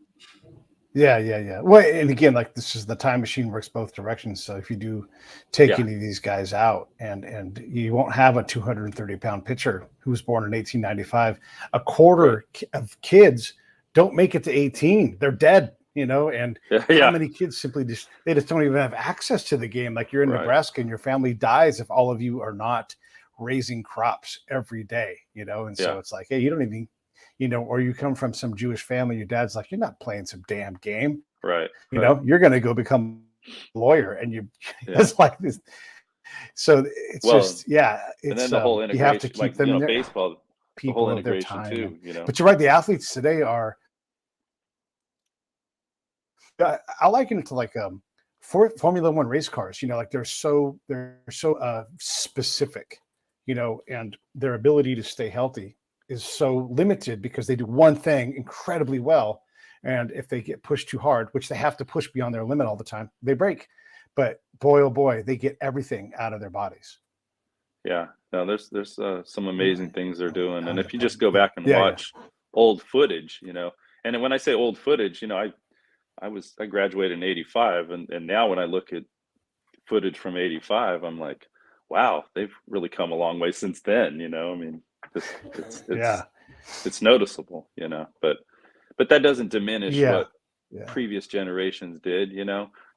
Yeah, yeah, yeah. Well, and again, like this is the time machine works both directions. So if you do take Yeah, any of these guys out, and you won't have a 230-pound pitcher who was born in 1895. A right. quarter of kids don't make it to 18. They're dead. And Yeah, how yeah, many kids simply they just don't even have access to the game. Like you're in right. Nebraska and your family dies if all of you are not raising crops every day. And Yeah, so it's like, hey, you don't even or you come from some Jewish family, your dad's like, you're not playing some damn game. right, right. You're going to go become a lawyer. And Yeah. it's like this. So it's Well, just, yeah, and then it's, the whole you have to integration, like keep them in there, baseball, the whole people of their integration time. too. But you're right. The athletes today are, I liken it to like, Formula One race cars, like they're so specific, and their ability to stay healthy is so limited because they do one thing incredibly well. And if they get pushed too hard, which they have to push beyond their limit all the time, they break. But boy, oh boy, they get everything out of their bodies. Yeah, no, there's some amazing things they're doing, and Kind if of you just point. go Yeah, back and yeah, yeah. watch old footage, and when I say old footage, I graduated in '85, and now when I look at footage from '85, I'm like, wow, they've really come a long way since then. I mean, this Yeah, it's noticeable, but that doesn't diminish yeah, what yeah. previous generations did,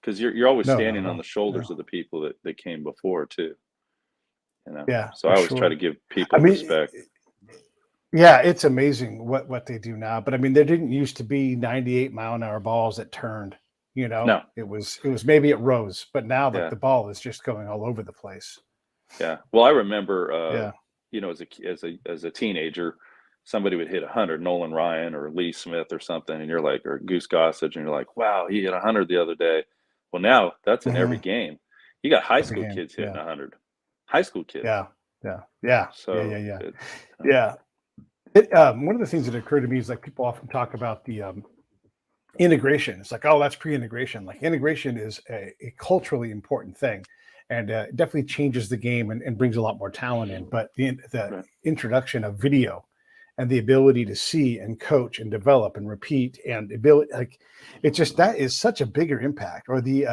because you're always No, not standing at on the all. shoulders No. of the people that came before too. Yeah, So for I always try to sure. give I people mean, respect. yeah, it's amazing what they do now. But I mean, there didn't used to be 98-mile-an-hour balls that turned. No, It was maybe it rose, but now like yeah, the ball is just going all over the place. yeah. Well, I remember, Yeah. as a teenager, somebody would hit 100, Nolan Ryan or Lee Smith or something, and you're like, or Goose Gossage, and you're like, wow, he hit 100 the other day. Well, now that's in every Hmm. game. You got high Every school game. kids hitting Yeah. 100, high school kids. Yeah. Yeah. Yeah. Yeah. Yeah. So Yeah. it, Yeah. One of the things that occurred to me is like people often talk about the integration. It's like, oh, that's pre-integration. Like integration is a culturally important thing, and it definitely changes the game and brings a lot more talent in. But the right, introduction of video and the ability to see and coach and develop and repeat and ability, like it's just that is such a bigger impact. Or the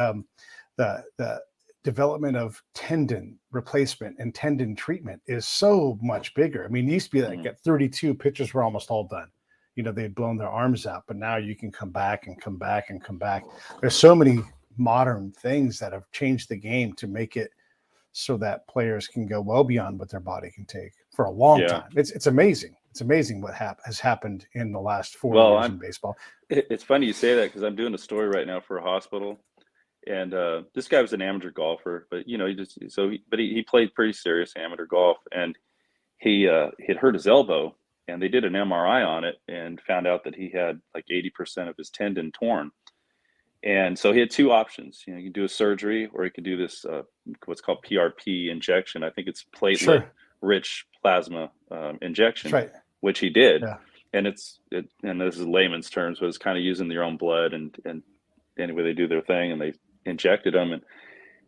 development of tendon replacement and tendon treatment is so much bigger. I mean, it used to be like mhm, at 32, pitchers were almost all done. They'd blown their arms out, but now you can come back and come back and come back. There's so many modern things that have changed the game to make it so that players can go well beyond what their body can take for a long yeah. time. It's amazing. It's amazing what has happened in the last 40 Well, years in baseball. it's funny you say that because I'm doing a story right now for a hospital. And this guy was an amateur golfer, but he played pretty serious amateur golf, and he had hurt his elbow, and they did an MRI on it and found out that he had like 80% of his tendon torn. And so he had two options. You can do a surgery, or he could do this what's called PRP injection. I think it's platelet rich plasma injection, which he did. Yeah. And and this is layman's terms, but it's kind of using your own blood, and anyway, they do their thing and they injected him. And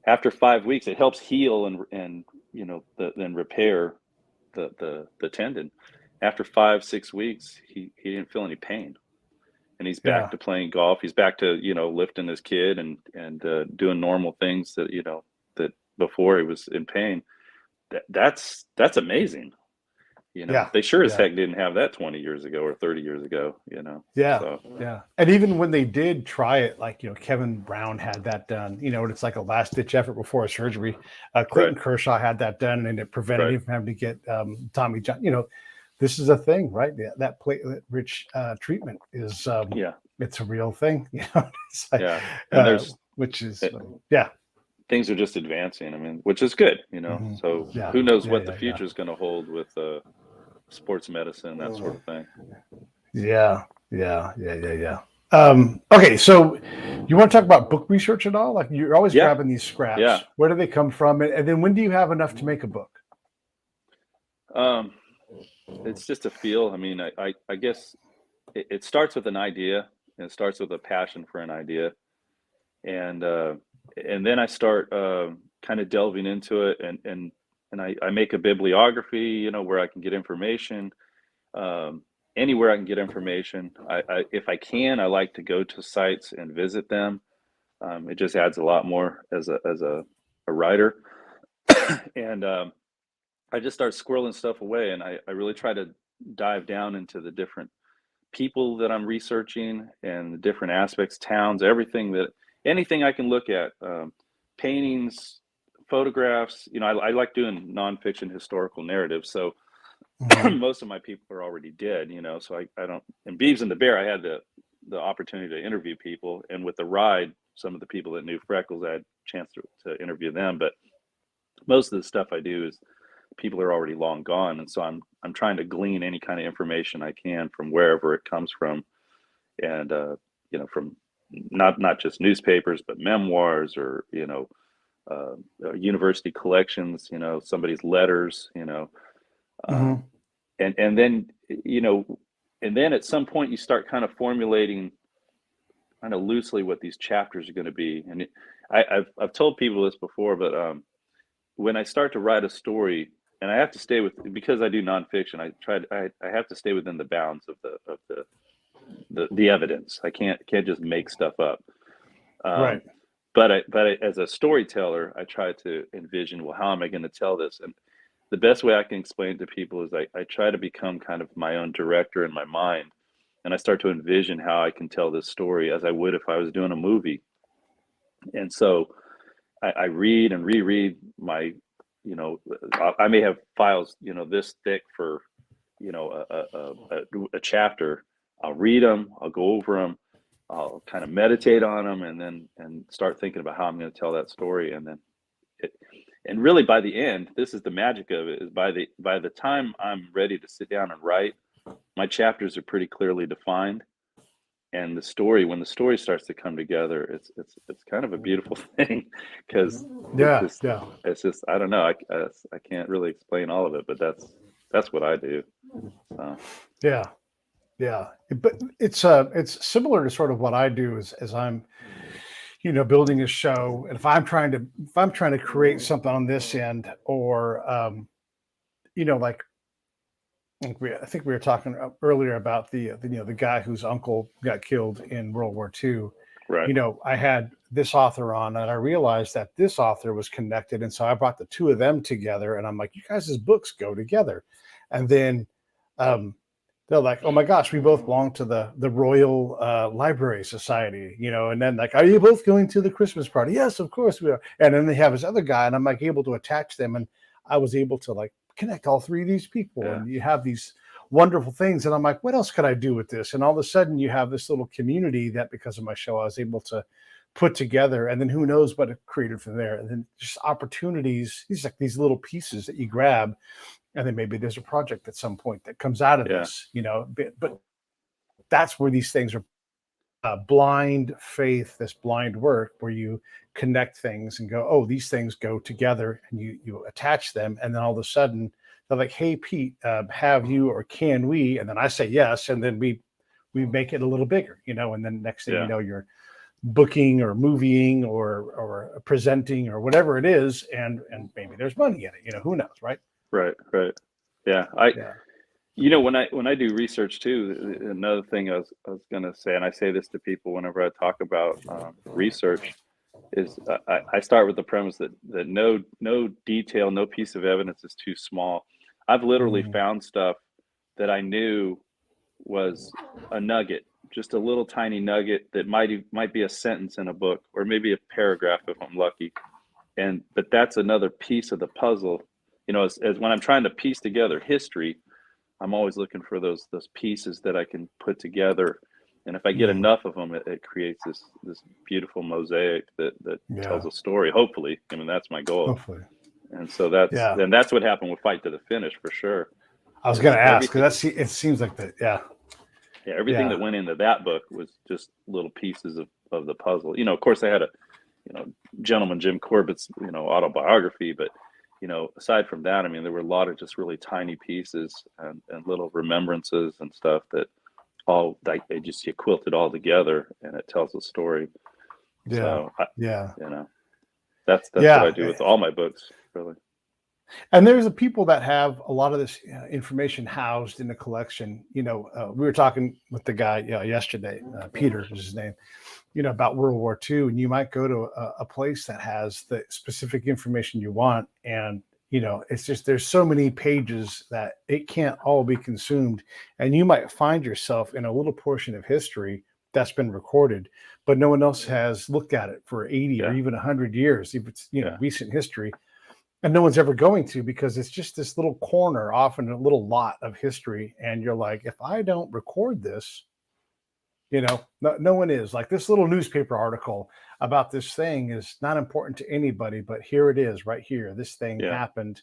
after 5 weeks, it helps heal and then repair the tendon. After 5-6 weeks, he didn't feel any pain, and he's back to playing golf. He's back to lifting his kid and doing normal things that that before he was in pain. That's amazing. They sure as heck didn't have that 20 years ago or 30 years ago. And even when they did try it, like Kevin Brown had that done. And it's like a last ditch effort before a surgery. Clayton Kershaw had that done, and it prevented him from having to get Tommy John. This is a thing, right? That platelet rich treatment is it's a real thing. It's like, and there's which is things are just advancing. I mean, which is good. So who knows what the future is going to hold with sports medicine, that sort of thing. Okay, so you want to talk about book research at all? Like, you're always grabbing these scraps. Where do they come from? And then when do you have enough to make a book? It's just a feel. I mean, I guess it starts with an idea, and it starts with a passion for an idea. And then I start kind of delving into it, and I make a bibliography, where I can get information, anywhere I can get information. If I can, I like to go to sites and visit them. It just adds a lot more as a writer. And I just start squirreling stuff away, and I really try to dive down into the different people that I'm researching and the different aspects, towns, anything I can look at, paintings, photographs. I like doing nonfiction historical narratives. So most of my people are already dead, so I don't. And Bebes and the Bear, I had the opportunity to interview people, and with the ride, some of the people that knew Freckles, I had a chance to interview them. But most of the stuff I do is people are already long gone, and so I'm trying to glean any kind of information I can from wherever it comes from, and from not just newspapers, but memoirs, or university collections, somebody's letters, and then and then at some point you start kind of formulating kind of loosely what these chapters are going to be. And I've told people this before, but when I start to write a story, and I have to stay because I do nonfiction, I have to stay within the bounds of the evidence. I can't just make stuff up. Right. But as a storyteller, I try to envision, well, how am I going to tell this? And the best way I can explain it to people is I try to become kind of my own director in my mind, and I start to envision how I can tell this story as I would if I was doing a movie. And so I read and reread my, I may have files, this thick for, a chapter. I'll read them, I'll go over them, I'll kind of meditate on them, and start thinking about how I'm going to tell that story. And then and really by the end, this is the magic of it, is by the time I'm ready to sit down and write, my chapters are pretty clearly defined. And when the story starts to come together, it's kind of a beautiful thing, because it's just, I don't know, I can't really explain all of it, but that's what I do. So. But it's similar to sort of what I do as I'm building a show, and if I'm trying to create something on this end, or like I think we were talking earlier about the guy whose uncle got killed in World War II. Right. I had this author on, and I realized that this author was connected, and so I brought the two of them together, and I'm like, you guys' books go together. And then they're like, oh my gosh, we both belong to the Royal Library Society, and then like, are you both going to the Christmas party? Yes, of course we are. And then they have this other guy, and I'm like able to attach them, and I was able to like connect all three of these people, and you have these wonderful things. And I'm like, what else could I do with this? And all of a sudden you have this little community that, because of my show, I was able to put together, and then who knows what it created from there. And then just opportunities, these little pieces that you grab, and then maybe there's a project at some point that comes out of this, but that's where these things are blind faith, this blind work where you connect things and go, oh, these things go together, and you attach them, and then all of a sudden they're like, hey, Pete, have you, or can we? And then I say yes, and then we make it a little bigger, and then next thing you know, you're booking or movieing or presenting or whatever it is, and maybe there's money in it. Who knows, right? Right. Yeah. When I do research too, another thing I was going to say, and I say this to people whenever I talk about research, is I start with the premise that no detail, no piece of evidence is too small. I've literally found stuff that I knew was a nugget, just a little tiny nugget that might be a sentence in a book, or maybe a paragraph if I'm lucky. But that's another piece of the puzzle. As when I'm trying to piece together history, I'm always looking for those pieces that I can put together. And if I get enough of them, it creates this beautiful mosaic that tells a story. Hopefully, that's my goal. Hopefully. And so that's what happened with Fight to the Finish for sure. I was going to ask, because it seems like that. Yeah. Everything that went into that book was just little pieces of the puzzle. Of course, I had a gentleman Jim Corbett's autobiography, but aside from that, there were a lot of just really tiny pieces and little remembrances and stuff that all you quilt it all together and it tells a story. That's what I do with all my books, really. And there's the people that have a lot of this information housed in the collection. We were talking with the guy yesterday, Peter is his name, about World War II. And you might go to a place that has the specific information you want. And, it's just, there's so many pages that it can't all be consumed. And you might find yourself in a little portion of history that's been recorded, but no one else has looked at it for 80 or even 100 years, if it's, recent history. And no one's ever going to, because it's just this little corner, often a little lot of history. And you're like, if I don't record this, no one is. Like this little newspaper article about this thing is not important to anybody, but here it is right here. This thing happened,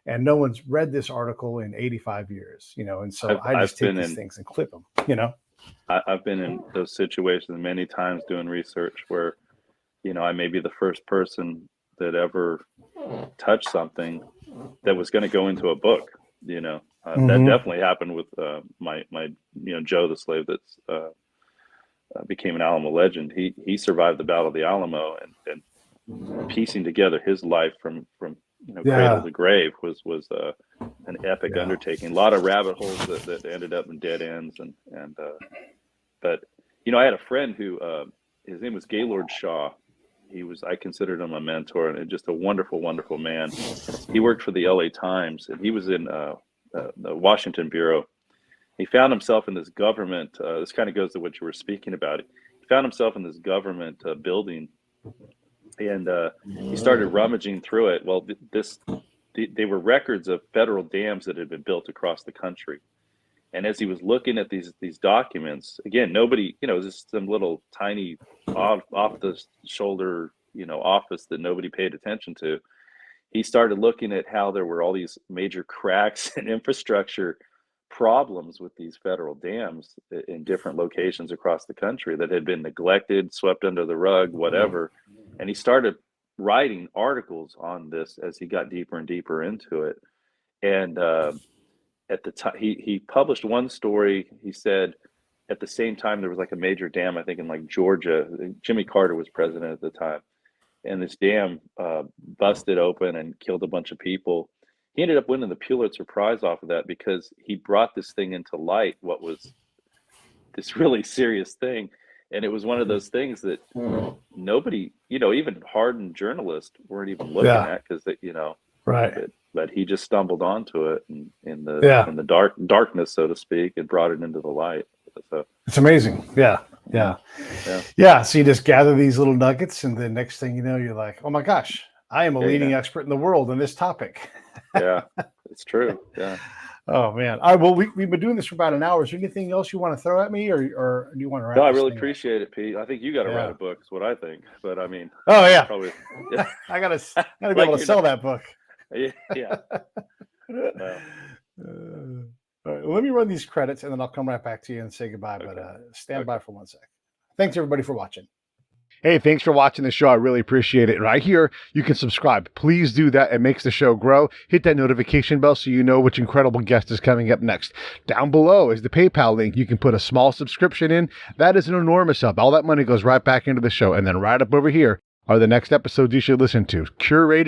and no one's read this article in 85 years, and so I just take these things and clip them, I've been in those situations many times doing research where, I may be the first person that ever touched something that was going to go into a book. That definitely happened with my Joe the slave that's became an Alamo legend. He survived the Battle of the Alamo, and piecing together his life from cradle to grave was an epic undertaking. A lot of rabbit holes that ended up in dead ends, but I had a friend who his name was Gaylord Shaw. I considered him a mentor, and just a wonderful, wonderful man. He worked for the LA Times, and he was in the Washington Bureau. He found himself in this government. This kind of goes to what you were speaking about. He found himself in this government building, and he started rummaging through it. Well, they were records of federal dams that had been built across the country. And as he was looking at these documents, again, nobody, just some little tiny off the shoulder, office that nobody paid attention to. He started looking at how there were all these major cracks in infrastructure problems with these federal dams in different locations across the country that had been neglected, swept under the rug, whatever. And he started writing articles on this as he got deeper and deeper into it. And at the time, he published one story. He said at the same time there was like a major dam, I think in like Georgia. Jimmy Carter was president at the time, and this dam busted open and killed a bunch of people. He ended up winning the Pulitzer Prize off of that because he brought this thing into light, what was this really serious thing. And it was one of those things that nobody, even hardened journalists weren't even looking at, because right. But he just stumbled onto it in the darkness, so to speak, and brought it into the light. So it's amazing. Yeah. So you just gather these little nuggets, and the next thing you know, you're like, oh my gosh, I am a leading expert in the world on this topic. Yeah, it's true. Yeah. Oh man. All right. Well, we've been doing this for about an hour. Is there anything else you want to throw at me, or do you want to wrap? No, I really appreciate it, Pete. I think you got to write a book. Is what I think. But I mean, oh yeah, probably. I gotta be able to sell that book. Yeah. All right, well, let me run these credits, and then I'll come right back to you and say goodbye. Okay. But stand by for 1 sec. Thanks, everybody, for watching. Hey, thanks for watching the show. I really appreciate it. Right here, you can subscribe. Please do that. It makes the show grow. Hit that notification bell so you know which incredible guest is coming up next. Down below is the PayPal link. You can put a small subscription in. That is an enormous help. All that money goes right back into the show. And then right up over here are the next episodes you should listen to, curated